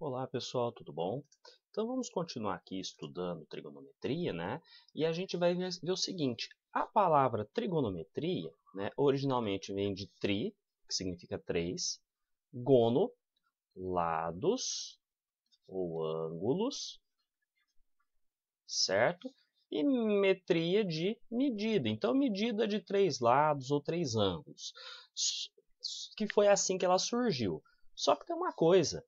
Olá pessoal, tudo bom? Então vamos continuar aqui estudando trigonometria, né? E a gente vai ver o seguinte, a palavra trigonometria, né, originalmente vem de tri, que significa três, gono, lados ou ângulos, certo? E metria de medida, então medida de três lados ou três ângulos, que foi assim que ela surgiu. Só que tem uma coisa,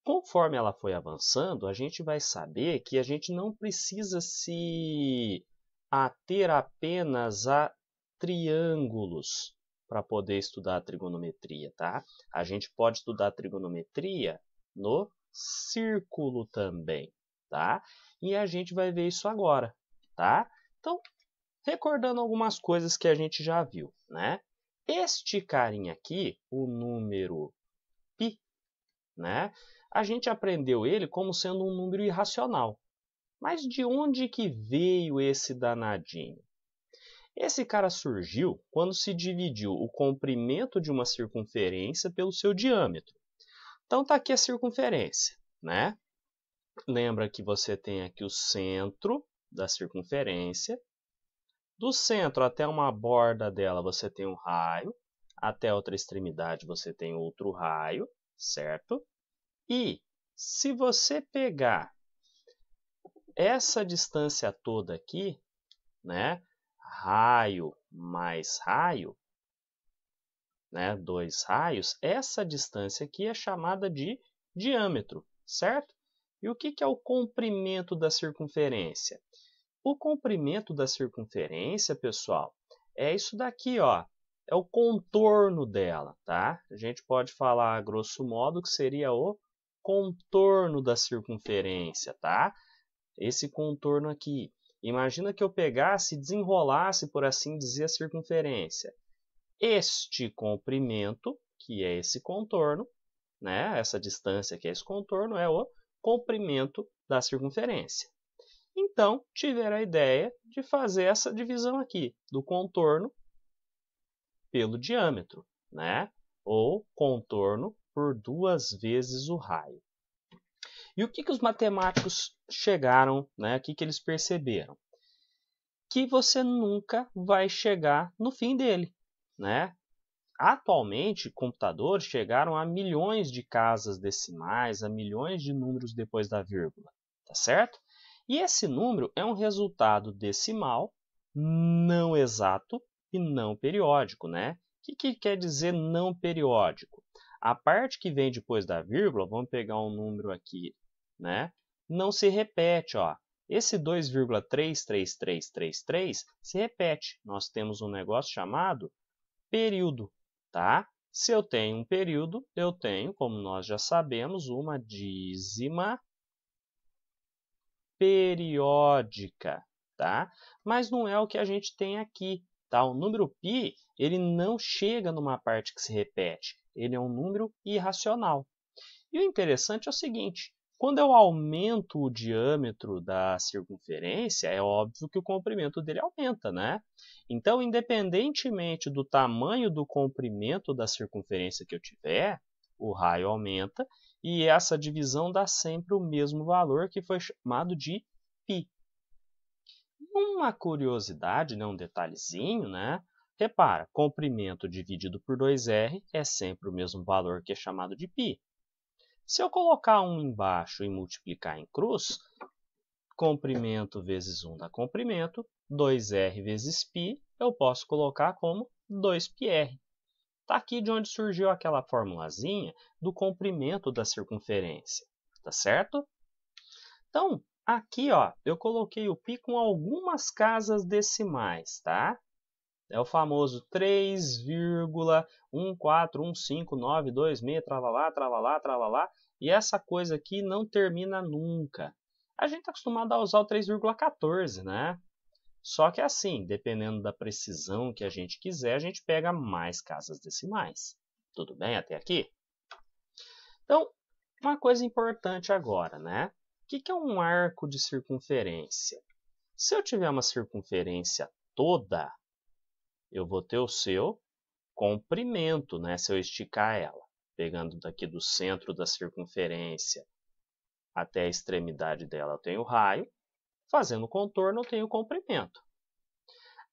conforme ela foi avançando, a gente vai saber que a gente não precisa se ater apenas a triângulos para poder estudar a trigonometria, tá? A gente pode estudar a trigonometria no círculo também, tá? E a gente vai ver isso agora, tá? Então, recordando algumas coisas que a gente já viu, né? Este carinha aqui, o número π, né? A gente aprendeu ele como sendo um número irracional. Mas de onde que veio esse danadinho? Esse cara surgiu quando se dividiu o comprimento de uma circunferência pelo seu diâmetro. Então tá aqui a circunferência, né? Lembra que você tem aqui o centro da circunferência. Do centro até uma borda dela você tem um raio, até outra extremidade você tem outro raio, certo? E se você pegar essa distância toda aqui, né, raio mais raio, né, dois raios, essa distância aqui é chamada de diâmetro, certo? E o que é o comprimento da circunferência? O comprimento da circunferência, pessoal, é isso daqui, ó. É o contorno dela, tá? A gente pode falar, a grosso modo, que seria o contorno da circunferência, tá? Esse contorno aqui. Imagina que eu pegasse e desenrolasse, por assim dizer, a circunferência. Este comprimento, que é esse contorno, né? Essa distância que é esse contorno, é o comprimento da circunferência. Então, tiveram a ideia de fazer essa divisão aqui, do contorno pelo diâmetro, né? Ou contorno por duas vezes o raio. E o que os matemáticos chegaram, né? O que eles perceberam? Que você nunca vai chegar no fim dele, né? Atualmente, computadores chegaram a milhões de casas decimais, a milhões de números depois da vírgula, tá certo? E esse número é um resultado decimal não exato e não periódico, né? O que quer dizer não periódico? A parte que vem depois da vírgula, vamos pegar um número aqui, né? Não se repete, ó. Esse 2,33333 se repete. Nós temos um negócio chamado período, tá? Se eu tenho um período, eu tenho, como nós já sabemos, uma dízima periódica, tá? Mas não é o que a gente tem aqui, tá? O número π, ele não chega numa parte que se repete, ele é um número irracional. E o interessante é o seguinte, quando eu aumento o diâmetro da circunferência, é óbvio que o comprimento dele aumenta, né? Então, independentemente do tamanho do comprimento da circunferência que eu tiver, o raio aumenta e essa divisão dá sempre o mesmo valor, que foi chamado de π. Uma curiosidade, né, um detalhezinho, né? Repara, comprimento dividido por 2r é sempre o mesmo valor, que é chamado de π. Se eu colocar 1 embaixo e multiplicar em cruz, comprimento vezes 1 dá comprimento, 2r vezes π, eu posso colocar como 2πr. Está aqui de onde surgiu aquela formulazinha do comprimento da circunferência, tá certo? Então, aqui, ó, eu coloquei o π com algumas casas decimais, tá? É o famoso 3,1415926, tralalá, tralalá, tralalá. E essa coisa aqui não termina nunca. A gente está acostumado a usar o 3,14, né? Só que assim, dependendo da precisão que a gente quiser, a gente pega mais casas decimais. Tudo bem até aqui? Então, uma coisa importante agora, né? O que é um arco de circunferência? Se eu tiver uma circunferência toda, eu vou ter o seu comprimento, né? Se eu esticar ela, pegando daqui do centro da circunferência até a extremidade dela eu tenho o raio, fazendo contorno eu tenho o comprimento.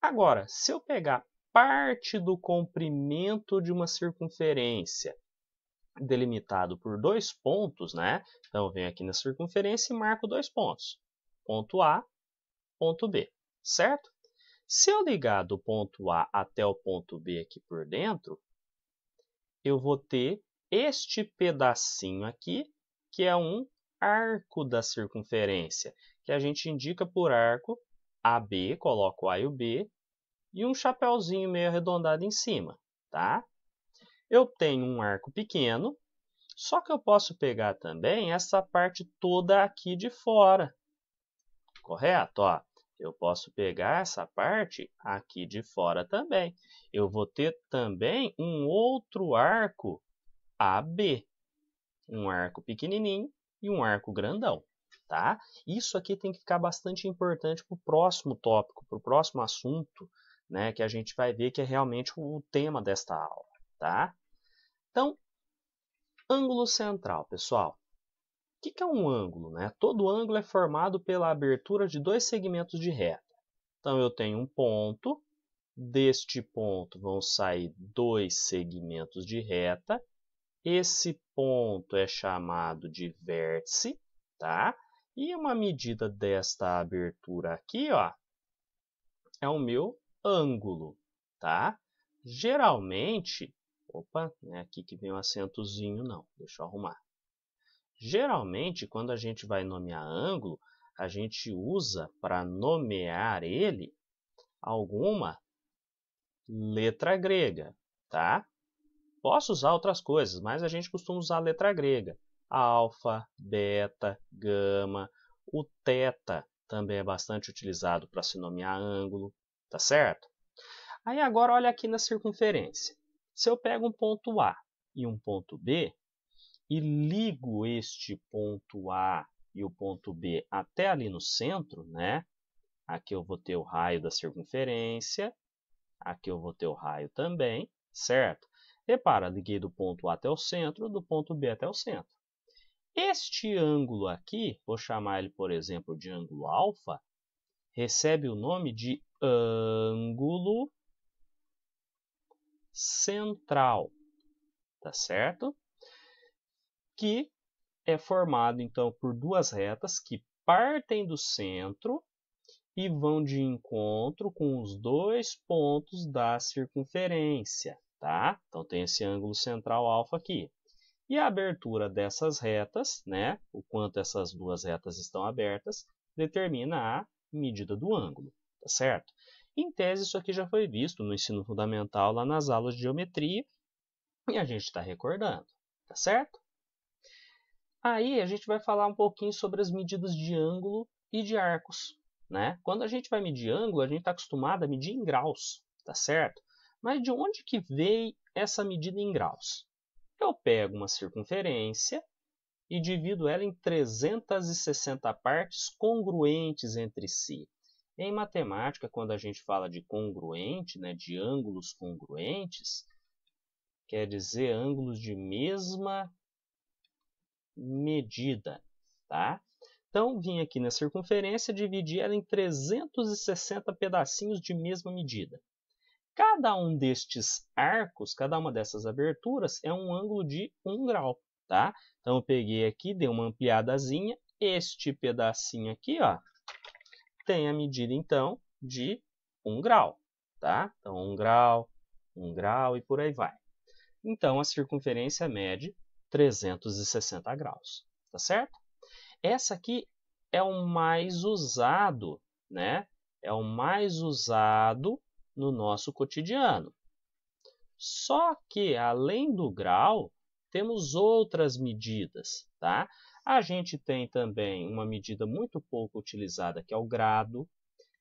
Agora, se eu pegar parte do comprimento de uma circunferência delimitado por 2 pontos, né? Então eu venho aqui na circunferência e marco 2 pontos. Ponto A, ponto B, certo? Se eu ligar do ponto A até o ponto B aqui por dentro, eu vou ter este pedacinho aqui, que é um arco da circunferência, que a gente indica por arco AB, coloco o A e o B, e um chapéuzinho meio arredondado em cima, tá? Eu tenho um arco pequeno, só que eu posso pegar também essa parte toda aqui de fora, correto? Ó, eu posso pegar essa parte aqui de fora também. Eu vou ter também um outro arco AB, um arco pequenininho e um arco grandão, tá? Isso aqui tem que ficar bastante importante para o próximo tópico, para o próximo assunto, né, que a gente vai ver que é realmente o tema desta aula, tá? Então, ângulo central, pessoal. O que é um ângulo, né? Todo ângulo é formado pela abertura de 2 segmentos de reta. Então, eu tenho um ponto, deste ponto vão sair 2 segmentos de reta. Esse ponto é chamado de vértice, tá? E uma medida desta abertura aqui, ó, é o meu ângulo, tá? Geralmente, opa, não é aqui que vem um acentozinho, não, deixa eu arrumar. Geralmente, quando a gente vai nomear ângulo, a gente usa para nomear ele alguma letra grega, tá? Posso usar outras coisas, mas a gente costuma usar a letra grega. Alfa, beta, gama, o teta também é bastante utilizado para se nomear ângulo, tá certo? Aí agora olha aqui na circunferência. Se eu pego um ponto A e um ponto B, e ligo este ponto A e o ponto B até ali no centro, né? Aqui eu vou ter o raio da circunferência, aqui eu vou ter o raio também, certo? Repara, liguei do ponto A até o centro, do ponto B até o centro. Este ângulo aqui, vou chamar ele, por exemplo, de ângulo alfa, recebe o nome de ângulo central, tá certo? Que é formado, então, por 2 retas que partem do centro e vão de encontro com os 2 pontos da circunferência, tá? Então, tem esse ângulo central alfa aqui. E a abertura dessas retas, né, o quanto essas 2 retas estão abertas, determina a medida do ângulo, tá certo? Em tese, isso aqui já foi visto no ensino fundamental, lá nas aulas de geometria, e a gente está recordando, tá certo? Aí a gente vai falar um pouquinho sobre as medidas de ângulo e de arcos, né? Quando a gente vai medir ângulo, a gente está acostumado a medir em graus, tá certo? Mas de onde que veio essa medida em graus? Eu pego uma circunferência e divido ela em 360 partes congruentes entre si. Em matemática, quando a gente fala de congruente, né, de ângulos congruentes, quer dizer ângulos de mesma medida, tá? Então, vim aqui na circunferência, dividi ela em 360 pedacinhos de mesma medida. Cada um destes arcos, cada uma dessas aberturas, é um ângulo de 1 grau, tá? Então, eu peguei aqui, dei uma ampliadazinha. Este pedacinho aqui, ó, tem a medida, então, de 1 grau, tá? Então, 1 grau e por aí vai. Então, a circunferência mede 360 graus, tá certo? Essa aqui é o mais usado, né? É o mais usado no nosso cotidiano. Só que, além do grau, temos outras medidas, tá? A gente tem também uma medida muito pouco utilizada, que é o grado,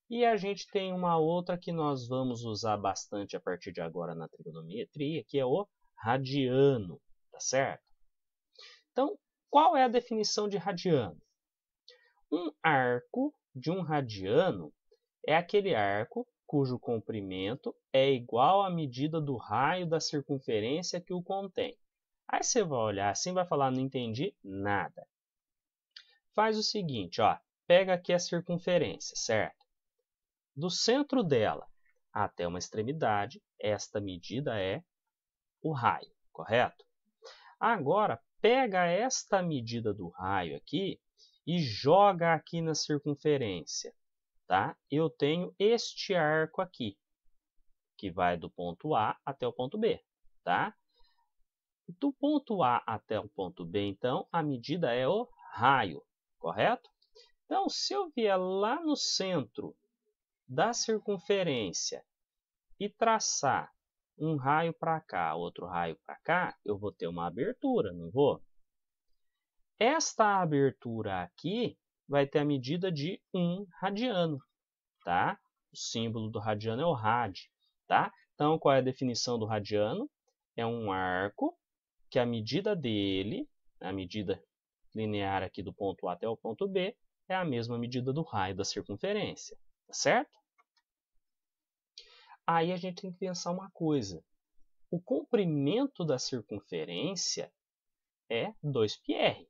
e a gente tem uma outra que nós vamos usar bastante a partir de agora na trigonometria, que é o radiano, tá certo? Então, qual é a definição de radiano? Um arco de um radiano é aquele arco cujo comprimento é igual à medida do raio da circunferência que o contém. Aí você vai olhar assim e vai falar, não entendi nada. faz o seguinte, ó, pega aqui a circunferência, certo? Do centro dela até uma extremidade, esta medida é o raio, correto? Agora, pega esta medida do raio aqui e joga aqui na circunferência, tá? Eu tenho este arco aqui, que vai do ponto A até o ponto B, tá? Do ponto A até o ponto B, então, a medida é o raio, correto? Então, se eu vier lá no centro da circunferência e traçar um raio para cá, outro raio para cá, eu vou ter uma abertura, não vou? Esta abertura aqui vai ter a medida de 1 radiano, tá? O símbolo do radiano é o rad, tá? Então, qual é a definição do radiano? É um arco que a medida dele, a medida linear aqui do ponto A até o ponto B, é a mesma medida do raio da circunferência, tá certo? Aí a gente tem que pensar uma coisa. O comprimento da circunferência é 2πr,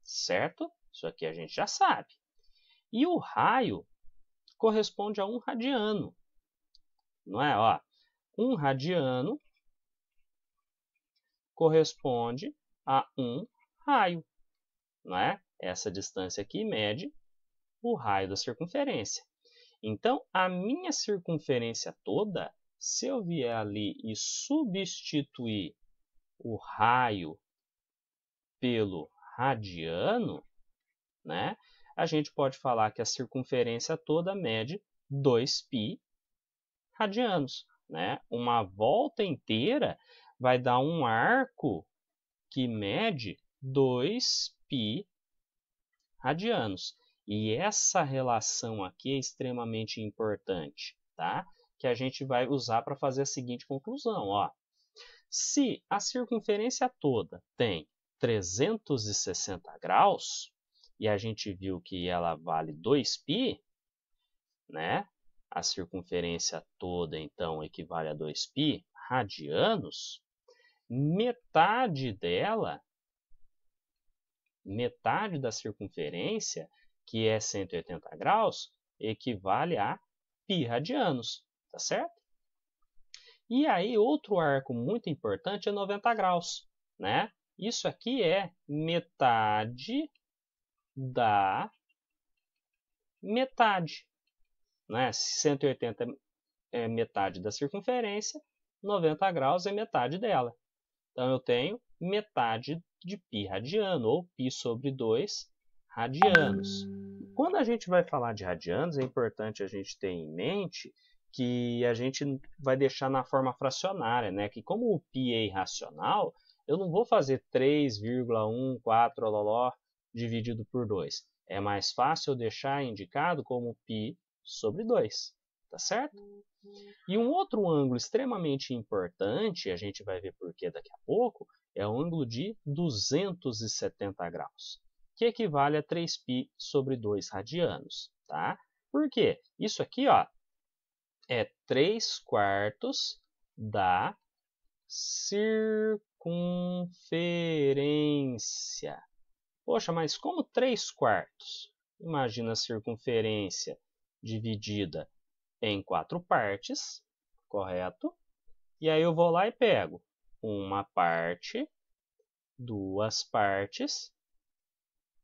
certo? Isso aqui a gente já sabe. E o raio corresponde a 1 radiano, não é? Ó, 1 radiano corresponde a 1 raio, não é? Essa distância aqui mede o raio da circunferência. Então, a minha circunferência toda, se eu vier ali e substituir o raio pelo radiano, né, a gente pode falar que a circunferência toda mede 2π radianos, né? Uma volta inteira vai dar um arco que mede 2π radianos. E essa relação aqui é extremamente importante, tá? Que a gente vai usar para fazer a seguinte conclusão, ó. Se a circunferência toda tem 360 graus, e a gente viu que ela vale 2π, né? A circunferência toda, então, equivale a 2π radianos, metade dela, metade da circunferência, que é 180 graus, equivale a π radianos, tá certo? E aí, outro arco muito importante é 90 graus, né? Isso aqui é metade da metade, né? 180 é metade da circunferência, 90 graus é metade dela. Então, eu tenho metade de π radiano, ou π sobre 2 radianos. Quando a gente vai falar de radianos, é importante a gente ter em mente que a gente vai deixar na forma fracionária, né? Que como o π é irracional, eu não vou fazer 3,14 loló dividido por 2. É mais fácil eu deixar indicado como π sobre 2, tá certo? E um outro ângulo extremamente importante, a gente vai ver por que daqui a pouco, é o ângulo de 270 graus, que equivale a 3π sobre 2 radianos, tá? Por quê? Isso aqui, ó, é 3/4 da circunferência. Poxa, mas como 3/4? Imagina a circunferência dividida em 4 partes, correto? E aí eu vou lá e pego uma parte, 2 partes,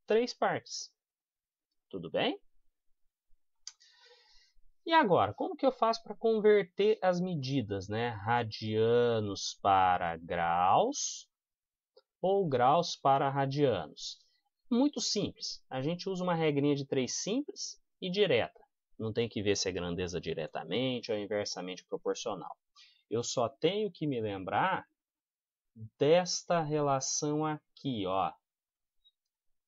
3 partes. Tudo bem? E agora, como que eu faço para converter as medidas, né? Radianos para graus ou graus para radianos? Muito simples. A gente usa uma regrinha de 3 simples e direta. Não tem que ver se é grandeza diretamente ou inversamente proporcional. Eu só tenho que me lembrar desta relação aqui, ó,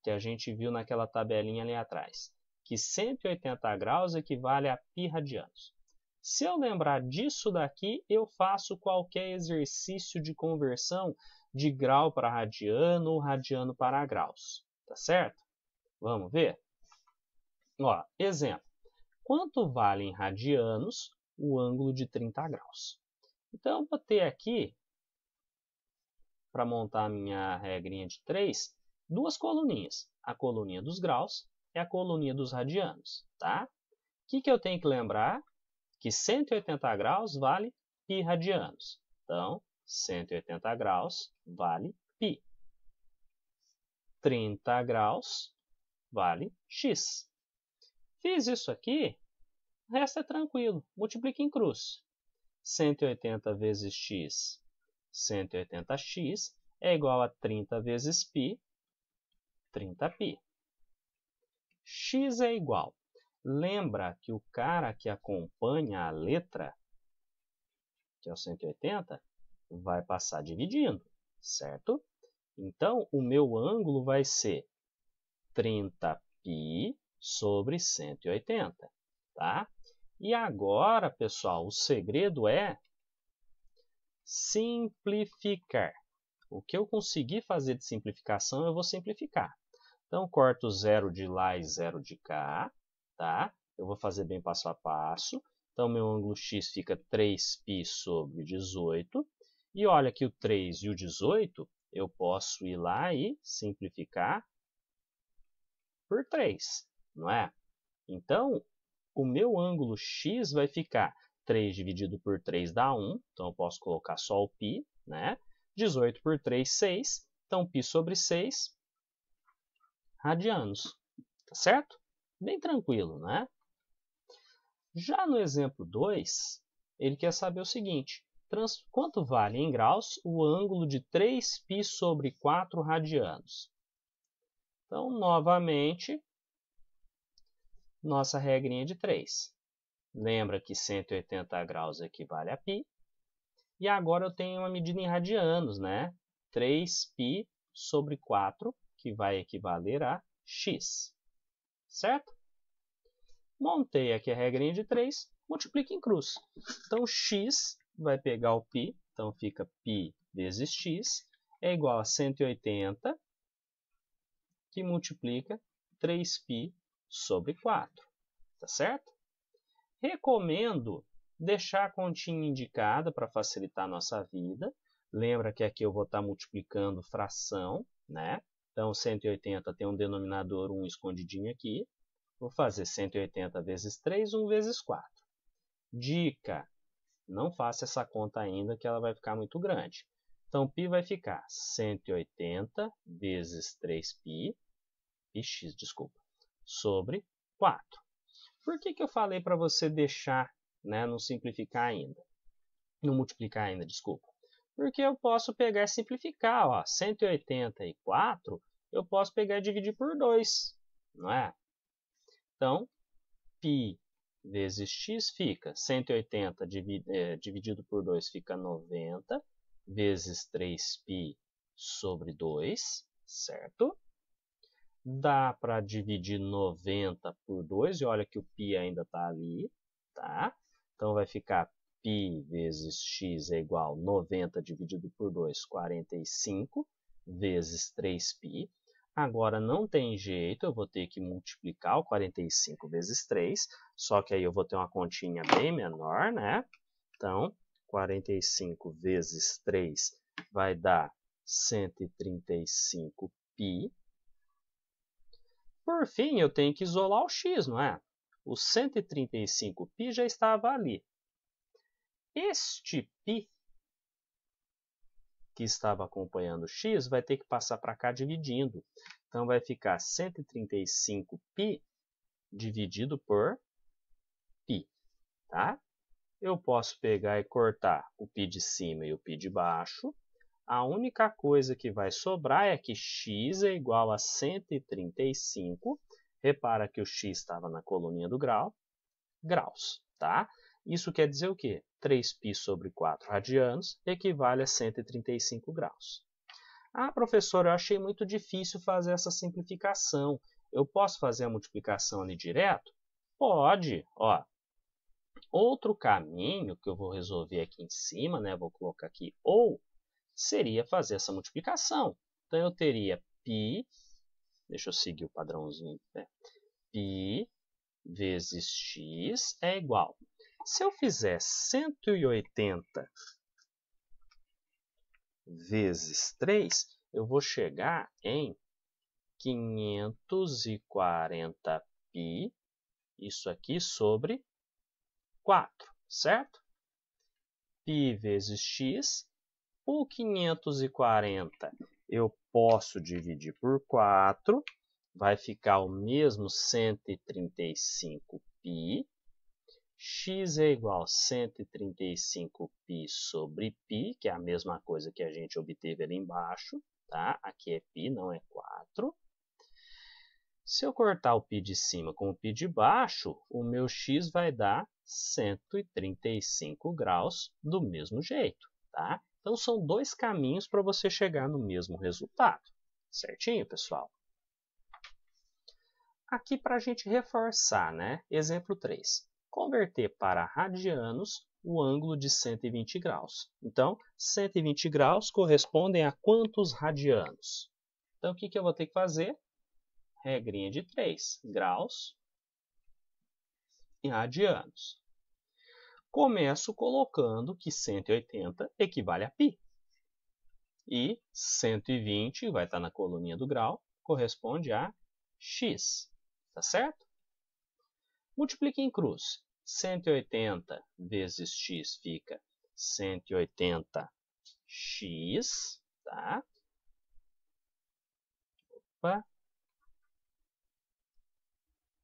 que a gente viu naquela tabelinha ali atrás, que 180 graus equivale a π radianos. Se eu lembrar disso daqui, eu faço qualquer exercício de conversão de grau para radiano ou radiano para graus, tá certo? Vamos ver? Ó, exemplo. Quanto vale em radianos o ângulo de 30 graus? Então, eu vou ter aqui, para montar a minha regrinha de 3, duas coluninhas, a coluninha dos graus e a coluninha dos radianos, tá? O que eu tenho que lembrar? Que 180 graus vale π radianos. Então, 180 graus vale π. 30 graus vale x. Fiz isso aqui, o resto é tranquilo. Multiplica em cruz. 180 vezes x, 180x, é igual a 30 vezes π, 30π. X é igual. Lembra que o cara que acompanha a letra, que é o 180, vai passar dividindo, certo? Então, o meu ângulo vai ser 30π sobre 180, tá? E agora, pessoal, o segredo é simplificar. O que eu conseguir fazer de simplificação, eu vou simplificar. Então, corto 0 de lá e 0 de cá, tá? Eu vou fazer bem passo a passo. Então, meu ângulo x fica 3π sobre 18. E olha que o 3 e o 18, eu posso ir lá e simplificar por 3, não é? Então, o meu ângulo x vai ficar 3 dividido por 3 dá 1, então eu posso colocar só o π, né? 18 por 3, 6, então π sobre 6 radianos, tá certo? Bem tranquilo, né? Já no exemplo 2, ele quer saber o seguinte, quanto vale em graus o ângulo de 3π sobre 4 radianos? Então, novamente, nossa regrinha de 3. Lembra que 180 graus equivale a π. E agora eu tenho uma medida em radianos, né? 3π sobre 4, que vai equivaler a x. Certo? Montei aqui a regrinha de 3, multiplica em cruz. Então, x vai pegar o π, então fica π vezes x, é igual a 180, que multiplica 3π sobre 4. Tá certo? Recomendo deixar a continha indicada para facilitar a nossa vida. Lembra que aqui eu vou estar multiplicando fração, né? Então, 180 tem um denominador 1 escondidinho aqui. Vou fazer 180 vezes 3, 1 vezes 4. Dica, não faça essa conta ainda que ela vai ficar muito grande. Então, π vai ficar 180 vezes 3π, x, desculpa, sobre 4. Por que eu falei para você deixar, né, não simplificar ainda? Não multiplicar ainda, desculpa. Porque eu posso pegar e simplificar. Ó, 184 eu posso pegar e dividir por 2, não é? Então, π vezes x fica 180 dividido por 2 fica 90 vezes 3π sobre 2, certo? Dá para dividir 90 por 2, e olha que o π ainda está ali, tá? Então, vai ficar π vezes x é igual a 90 dividido por 2, 45, vezes 3π. Agora, não tem jeito, eu vou ter que multiplicar o 45 vezes 3, só que aí eu vou ter uma continha bem menor, né? Então, 45 vezes 3 vai dar 135π. Por fim, eu tenho que isolar o x, não é? O 135π já estava ali. Este π que estava acompanhando o x vai ter que passar para cá dividindo. Então, vai ficar 135π dividido por π. Tá? Eu posso pegar e cortar o π de cima e o π de baixo. A única coisa que vai sobrar é que x é igual a 135. Repara que o x estava na coluninha do grau, graus. Tá? Isso quer dizer o quê? 3π sobre 4 radianos equivale a 135 graus. Ah, professor, eu achei muito difícil fazer essa simplificação. Eu posso fazer a multiplicação ali direto? Pode. Ó, outro caminho que eu vou resolver aqui em cima, né? Vou colocar aqui ou, seria fazer essa multiplicação. Então, eu teria π, deixa eu seguir o padrãozinho, né? π vezes x é igual. Se eu fizer 180 vezes 3, eu vou chegar em 540π, isso aqui sobre 4, certo? Π vezes x, o 540 eu posso dividir por 4, vai ficar o mesmo 135π, x é igual a 135π sobre π, que é a mesma coisa que a gente obteve ali embaixo, tá? Aqui é π, não é 4. Se eu cortar o π de cima com o π de baixo, o meu x vai dar 135 graus do mesmo jeito, tá? Então, são dois caminhos para você chegar no mesmo resultado. Certinho, pessoal? Aqui para a gente reforçar, né? Exemplo 3. Converter para radianos o ângulo de 120 graus. Então, 120 graus correspondem a quantos radianos? Então, o que eu vou ter que fazer? Regrinha de 3 graus em radianos. Começo colocando que 180 equivale a π. E 120, vai estar na coluninha do grau, corresponde a x. Tá certo? Multiplique em cruz. 180 vezes x fica 180x, tá? Opa.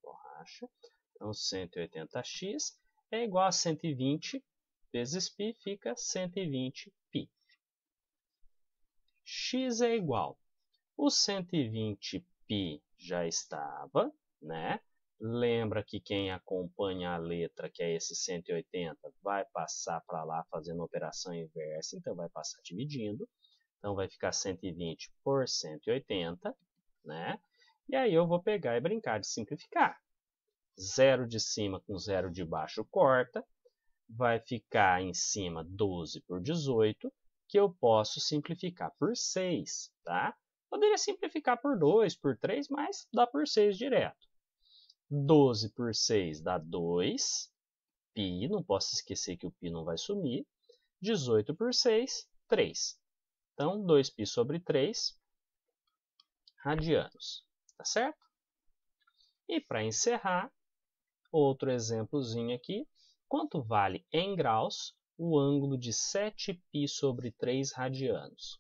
Borracha. Então, 180x é igual a 120 vezes π, fica 120π. X é igual. O 120π já estava, né? Lembra que quem acompanha a letra, que é esse 180, vai passar para lá fazendo operação inversa, então vai passar dividindo. Então vai ficar 120 por 180, né? E aí eu vou pegar e brincar de simplificar. 0 de cima com 0 de baixo corta, vai ficar em cima 12 por 18, que eu posso simplificar por 6, tá? Poderia simplificar por 2, por 3, mas dá por 6 direto. 12 por 6 dá 2, π, não posso esquecer que o π não vai sumir. 18 por 6, 3. Então, 2π sobre 3 radianos, tá certo? E para encerrar, outro exemplozinho aqui. Quanto vale em graus o ângulo de 7π sobre 3 radianos?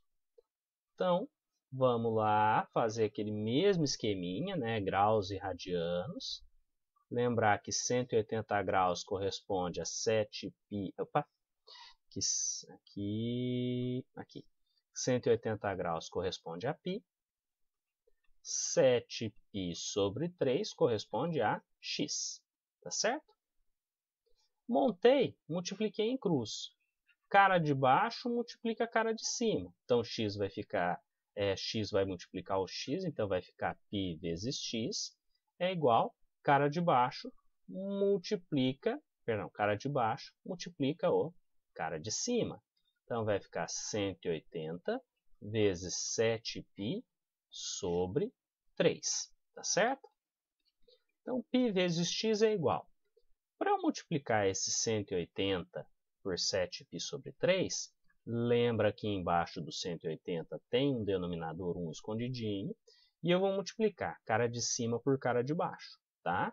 Então, vamos lá fazer aquele mesmo esqueminha, né? Graus e radianos. Lembrar que 180 graus corresponde a 7π... Opa! Aqui. 180 graus corresponde a π. 7π sobre 3 corresponde a x. Tá certo? Montei, multipliquei em cruz. Cara de baixo multiplica a cara de cima. Então, x vai ficar... x vai multiplicar o x, então vai ficar π vezes x é igual cara de baixo multiplica... Perdão, cara de baixo multiplica o cara de cima. Então, vai ficar 180 vezes 7π sobre 3. Tá certo? Então, π vezes x é igual. Para eu multiplicar esse 180 por 7π sobre 3, lembra que embaixo do 180 tem um denominador 1 escondidinho, e eu vou multiplicar cara de cima por cara de baixo, tá?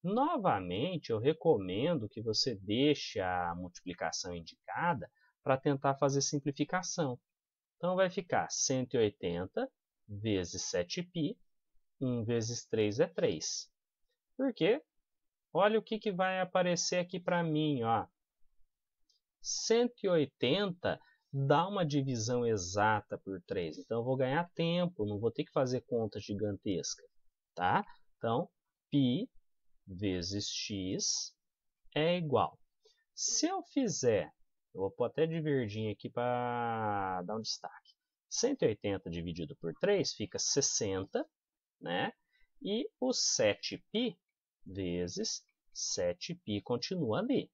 Novamente, eu recomendo que você deixe a multiplicação indicada para tentar fazer simplificação. Então, vai ficar 180 vezes 7π, 1 vezes 3 é 3. Por quê? Olha o que vai aparecer aqui para mim, ó. 180 dá uma divisão exata por 3. Então, eu vou ganhar tempo, não vou ter que fazer conta gigantesca, tá? Então, π vezes x é igual. Se eu fizer, eu vou pôr até de verdinho aqui para dar um destaque. 180 dividido por 3 fica 60, né? E o 7π vezes 7π continua ali.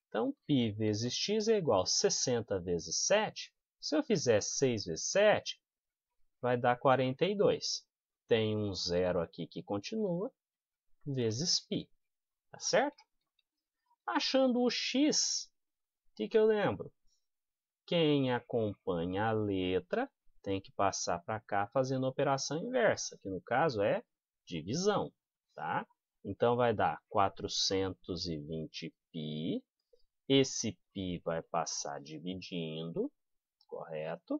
Então, π vezes x é igual a 60 vezes 7. Se eu fizer 6 vezes 7, vai dar 42. Tem um zero aqui que continua, vezes π. Tá certo? Achando o x, o que eu lembro? Quem acompanha a letra tem que passar para cá fazendo a operação inversa, que no caso é divisão, tá? Então vai dar 420π, esse π vai passar dividindo, correto?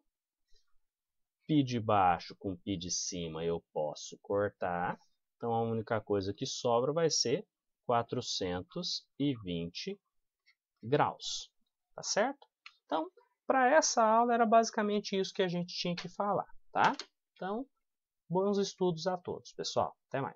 Π de baixo com π de cima eu posso cortar, então a única coisa que sobra vai ser 420 graus, tá certo? Então, para essa aula era basicamente isso que a gente tinha que falar, tá? Então, bons estudos a todos, pessoal. Até mais.